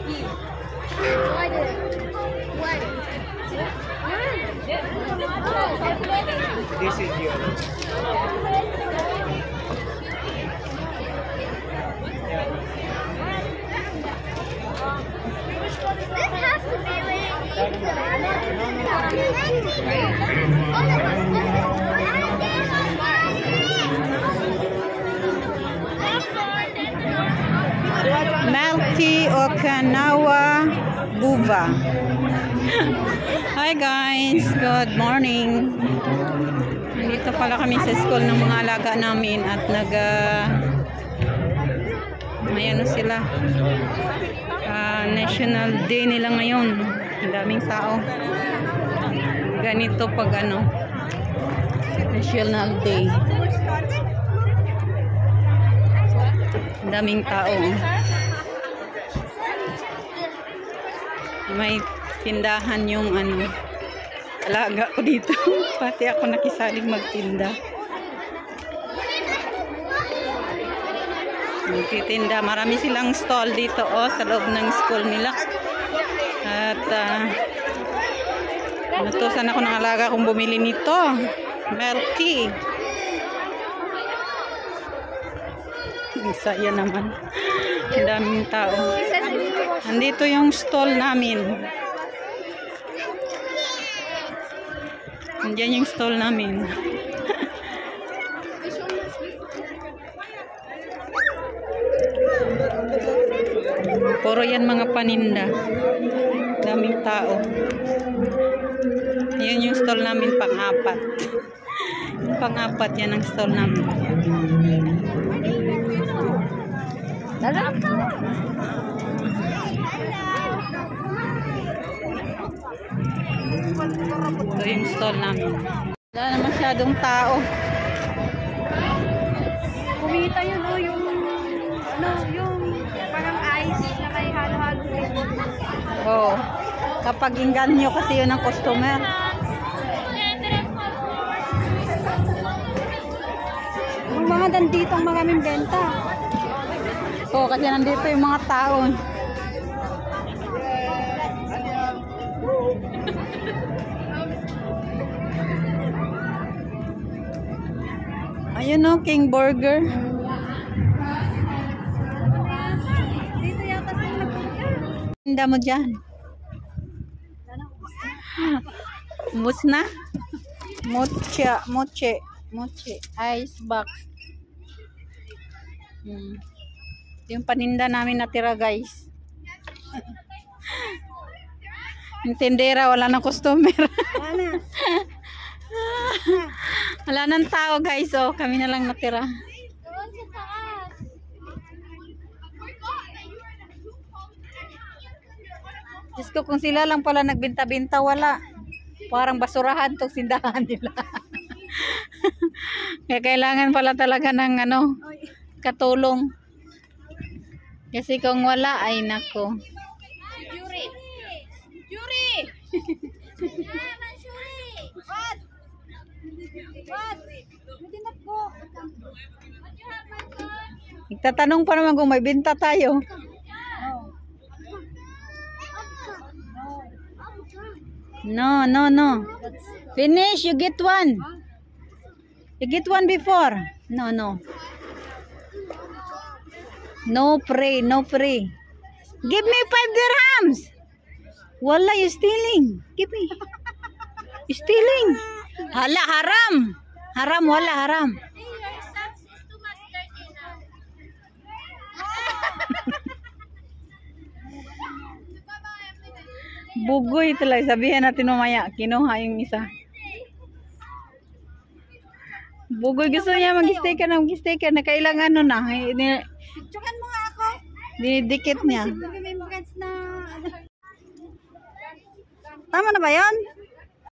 This is yours. This has to be Melty Okinawa Buva. Hi guys, good morning. Dito pala kami sa school ng mga alaga namin at may ano sila, National Day nila ngayon. Ang daming tao. Ganito pag National Day. Ang daming tao. May tindahan yung alaga ko dito. Pati ako nakisaling magtinda. Magtitinda. Marami silang stall dito sa loob ng school nila. At natusan ako ng alaga kung bumili nito. Melty. Isa yan naman. Ang daming tao. Andito yung stall namin. Andiyan yung stall namin. Puro yan mga paninda. Daming tao. Yan yung stall namin pang-apat. Pang-apat yan ang stall namin. Ito yung stall namin. Wala na masyadong tao. Kumita yun, yung parang ice na may halo-halo. Oh, kapag inganyo kasi yun ang customer. Yung mga nandito ang maraming benta. Oh, kasi nandito yung mga tao. Ayun King Burger. Dito yata sila nagpunta. Tinda mo dyan. Musna? Moche. Ice box. Yung paninda namin natira guys. Yung tindera, wala na customer. Wala nang tao guys. Oh, kami na lang natira. Diyos ko, kung sila lang pala nagbinta-binta, wala. Parang basurahan tong sindahan nila. Kaya kailangan pala talaga ng katulong. Kasi kung wala, ay nako. Yuri! Nagtatanong pa naman kung may binta tayo. No. Finish, you get one. You get one before. No. No free. Give me 5 dirhams. Wala, you stealing. Give me. You stealing. Hala, haram. Haram, wala, haram. Bugoy talaga. Sabihin natin mamaya. Kinuha yung isa. Bugoy, gusto niya mag-sticker na kailangan na. Tsukan mo nga ako. Dinidikit niya. May magans na... Tama na ba yun?